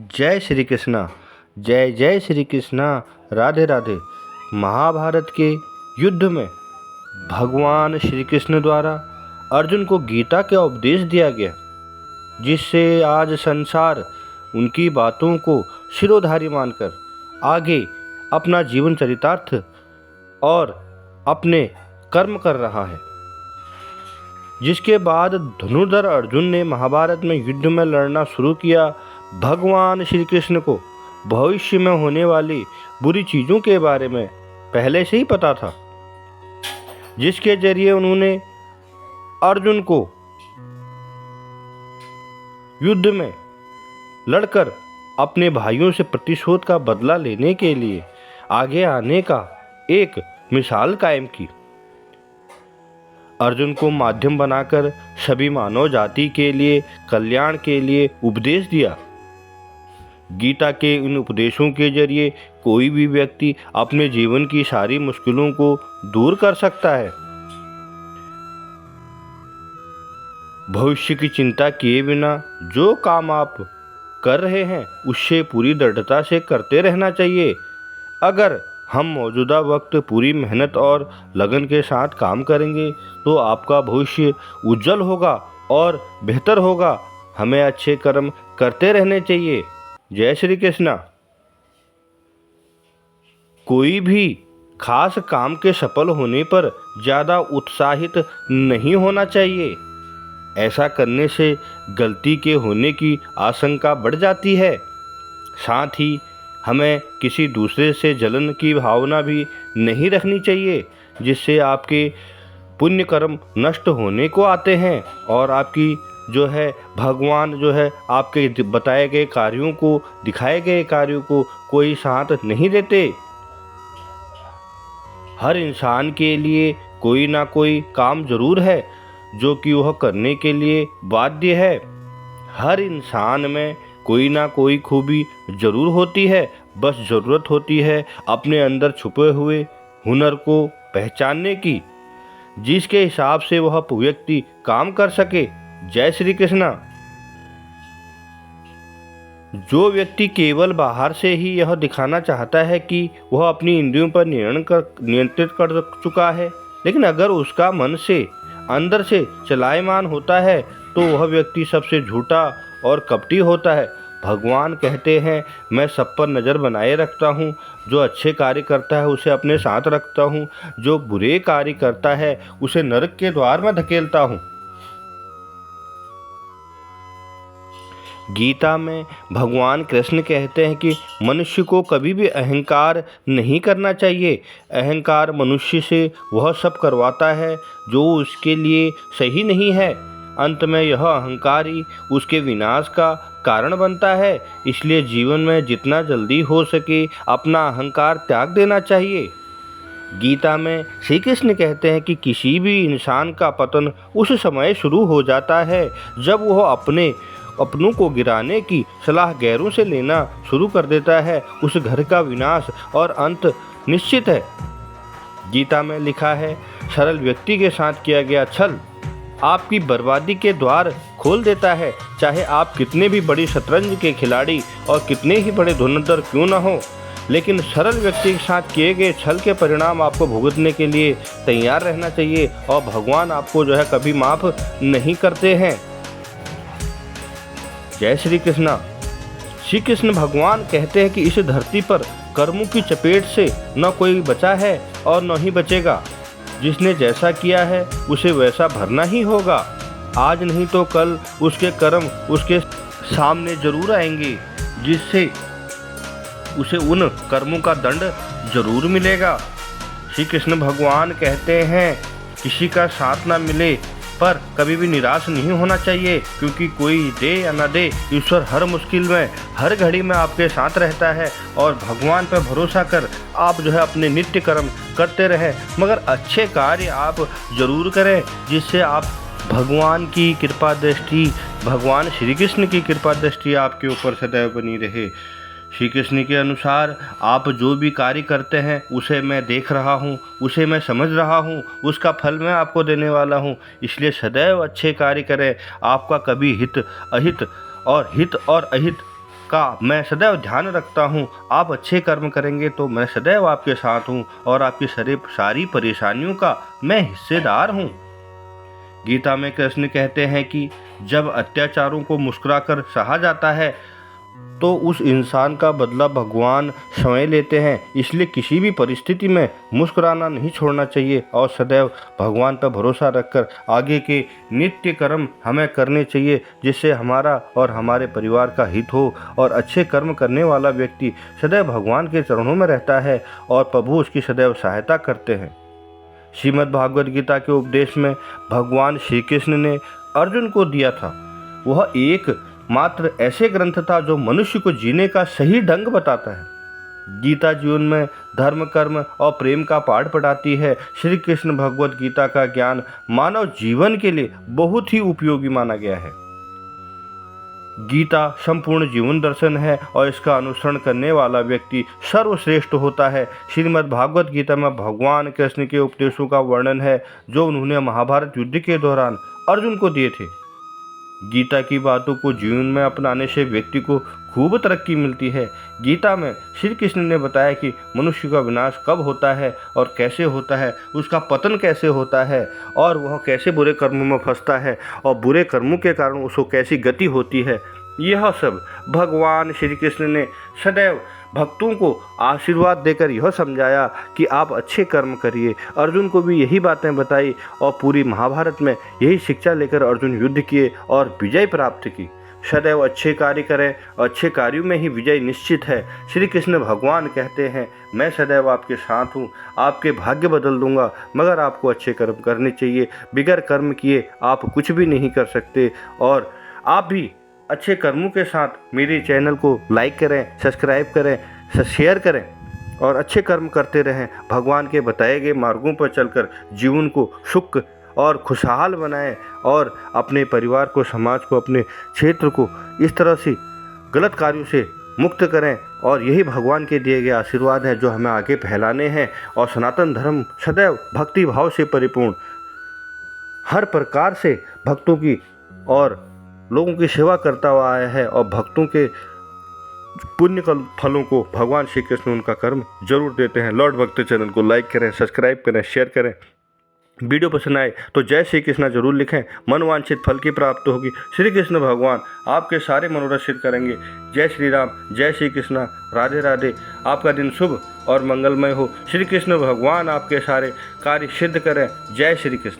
जय श्री कृष्णा। जय जय श्री कृष्णा। राधे राधे। महाभारत के युद्ध में भगवान श्री कृष्ण द्वारा अर्जुन को गीता का उपदेश दिया गया, जिससे आज संसार उनकी बातों को शिरोधार्य मानकर आगे अपना जीवन चरितार्थ और अपने कर्म कर रहा है। जिसके बाद धनुर्धर अर्जुन ने महाभारत में युद्ध में लड़ना शुरू किया। भगवान श्री कृष्ण को भविष्य में होने वाली बुरी चीज़ों के बारे में पहले से ही पता था, जिसके जरिए उन्होंने अर्जुन को युद्ध में लड़कर अपने भाइयों से प्रतिशोध का बदला लेने के लिए आगे आने का एक मिसाल कायम की। अर्जुन को माध्यम बनाकर सभी मानव जाति के लिए कल्याण के लिए उपदेश दिया। गीता के इन उपदेशों के जरिए कोई भी व्यक्ति अपने जीवन की सारी मुश्किलों को दूर कर सकता है। भविष्य की चिंता किए बिना जो काम आप कर रहे हैं उससे पूरी दृढ़ता से करते रहना चाहिए। अगर हम मौजूदा वक्त पूरी मेहनत और लगन के साथ काम करेंगे तो आपका भविष्य उज्जवल होगा और बेहतर होगा। हमें अच्छे कर्म करते रहने चाहिए। जय श्री कृष्णा। कोई भी खास काम के सफल होने पर ज़्यादा उत्साहित नहीं होना चाहिए। ऐसा करने से गलती के होने की आशंका बढ़ जाती है। साथ ही हमें किसी दूसरे से जलन की भावना भी नहीं रखनी चाहिए, जिससे आपके पुण्य कर्म नष्ट होने को आते हैं और आपकी भगवान आपके बताए गए कार्यों को, दिखाए गए कार्यों को कोई साथ नहीं देते। हर इंसान के लिए कोई ना कोई काम जरूर है जो कि वह करने के लिए बाध्य है। हर इंसान में कोई ना कोई खूबी जरूर होती है, बस ज़रूरत होती है अपने अंदर छुपे हुए हुनर को पहचानने की, जिसके हिसाब से वह व्यक्ति काम कर सके। जय श्री कृष्णा। जो व्यक्ति केवल बाहर से ही यह दिखाना चाहता है कि वह अपनी इंद्रियों पर नियंत्रित कर चुका है, लेकिन अगर उसका मन से अंदर से चलायमान होता है तो वह व्यक्ति सबसे झूठा और कपटी होता है। भगवान कहते हैं, मैं सब पर नज़र बनाए रखता हूँ। जो अच्छे कार्य करता है उसे अपने साथ रखता हूँ, जो बुरे कार्य करता है उसे नरक के द्वार में धकेलता हूँ। गीता में भगवान कृष्ण कहते हैं कि मनुष्य को कभी भी अहंकार नहीं करना चाहिए। अहंकार मनुष्य से वह सब करवाता है जो उसके लिए सही नहीं है। अंत में यह अहंकार ही उसके विनाश का कारण बनता है। इसलिए जीवन में जितना जल्दी हो सके अपना अहंकार त्याग देना चाहिए। गीता में श्री कृष्ण कहते हैं कि किसी भी इंसान का पतन उस समय शुरू हो जाता है जब वह अपनों को गिराने की सलाह गैरों से लेना शुरू कर देता है। उस घर का विनाश और अंत निश्चित है। गीता में लिखा है, सरल व्यक्ति के साथ किया गया छल आपकी बर्बादी के द्वार खोल देता है। चाहे आप कितने भी बड़ी शतरंज के खिलाड़ी और कितने ही बड़े धुरंधर क्यों न हो, लेकिन सरल व्यक्ति के साथ किए गए छल के परिणाम आपको भुगतने के लिए तैयार रहना चाहिए। और भगवान आपको कभी माफ़ नहीं करते हैं। जय श्री कृष्णा। श्री कृष्ण भगवान कहते हैं कि इस धरती पर कर्मों की चपेट से न कोई बचा है और न ही बचेगा। जिसने जैसा किया है उसे वैसा भरना ही होगा। आज नहीं तो कल उसके कर्म उसके सामने जरूर आएंगे, जिससे उसे उन कर्मों का दंड जरूर मिलेगा। श्री कृष्ण भगवान कहते हैं, किसी का साथ ना मिले पर कभी भी निराश नहीं होना चाहिए, क्योंकि कोई दे या ना दे, ईश्वर हर मुश्किल में हर घड़ी में आपके साथ रहता है। और भगवान पर भरोसा कर आप अपने नित्य कर्म करते रहें, मगर अच्छे कार्य आप जरूर करें, जिससे आप भगवान की कृपा दृष्टि, भगवान श्री कृष्ण की कृपा दृष्टि आपके ऊपर सदैव बनी रहे। श्री कृष्ण के अनुसार आप जो भी कार्य करते हैं उसे मैं देख रहा हूँ, उसे मैं समझ रहा हूँ, उसका फल मैं आपको देने वाला हूँ। इसलिए सदैव अच्छे कार्य करें। आपका कभी हित और अहित का मैं सदैव ध्यान रखता हूँ। आप अच्छे कर्म करेंगे तो मैं सदैव आपके साथ हूँ और आपकी सारी परेशानियों का मैं हिस्सेदार हूँ। गीता में कृष्ण कहते हैं कि जब अत्याचारों को मुस्कुराकर सहा जाता है तो उस इंसान का बदला भगवान स्वयं लेते हैं। इसलिए किसी भी परिस्थिति में मुस्कुराना नहीं छोड़ना चाहिए और सदैव भगवान पर भरोसा रखकर आगे के नित्य कर्म हमें करने चाहिए, जिससे हमारा और हमारे परिवार का हित हो। और अच्छे कर्म करने वाला व्यक्ति सदैव भगवान के चरणों में रहता है और प्रभु उसकी सदैव सहायता करते हैं। श्रीमद् भागवत गीता के उपदेश में भगवान श्री कृष्ण ने अर्जुन को दिया था, वह एक मात्र ऐसे ग्रंथ था जो मनुष्य को जीने का सही ढंग बताता है। गीता जीवन में धर्म, कर्म और प्रेम का पाठ पढ़ाती है। श्री कृष्ण भगवत गीता का ज्ञान मानव जीवन के लिए बहुत ही उपयोगी माना गया है। गीता संपूर्ण जीवन दर्शन है और इसका अनुसरण करने वाला व्यक्ति सर्वश्रेष्ठ होता है। श्रीमद् भागवत गीता में भगवान कृष्ण के उपदेशों का वर्णन है जो उन्होंने महाभारत युद्ध के दौरान अर्जुन को दिए थे। गीता की बातों को जीवन में अपनाने से व्यक्ति को खूब तरक्की मिलती है। गीता में श्री कृष्ण ने बताया कि मनुष्य का विनाश कब होता है और कैसे होता है, उसका पतन कैसे होता है और वह कैसे बुरे कर्मों में फंसता है और बुरे कर्मों के कारण उसको कैसी गति होती है। यह सब भगवान श्री कृष्ण ने सदैव भक्तों को आशीर्वाद देकर यह समझाया कि आप अच्छे कर्म करिए। अर्जुन को भी यही बातें बताई और पूरी महाभारत में यही शिक्षा लेकर अर्जुन युद्ध किए और विजय प्राप्त की। सदैव अच्छे कार्य करें, अच्छे कार्यों में ही विजय निश्चित है। श्री कृष्ण भगवान कहते हैं, मैं सदैव आपके साथ हूँ, आपके भाग्य बदल दूंगा, मगर आपको अच्छे कर्म करने चाहिए। बिगैर कर्म किए आप कुछ भी नहीं कर सकते। और आप भी अच्छे कर्मों के साथ मेरे चैनल को लाइक करें, सब्सक्राइब करें, शेयर करें और अच्छे कर्म करते रहें। भगवान के बताए गए मार्गों पर चलकर जीवन को सुख और खुशहाल बनाएं और अपने परिवार को, समाज को, अपने क्षेत्र को इस तरह से गलत कार्यों से मुक्त करें। और यही भगवान के दिए गए आशीर्वाद हैं जो हमें आगे फैलाने हैं। और सनातन धर्म सदैव भक्ति भाव से परिपूर्ण, हर प्रकार से भक्तों की और लोगों की सेवा करता हुआ आया है और भक्तों के पुण्य फलों को भगवान श्री कृष्ण उनका कर्म जरूर देते हैं। लॉर्ड भक्त चैनल को लाइक करें, सब्सक्राइब करें, शेयर करें। वीडियो पसंद आए तो जय श्री कृष्ण जरूर लिखें, मनवांछित फल की प्राप्ति होगी। श्री कृष्ण भगवान आपके सारे मनोरथ सिद्ध करेंगे। जय श्री राम, जय श्री कृष्ण, राधे राधे। आपका दिन शुभ और मंगलमय हो। श्री कृष्ण भगवान आपके सारे कार्य सिद्ध करें। जय श्री कृष्ण।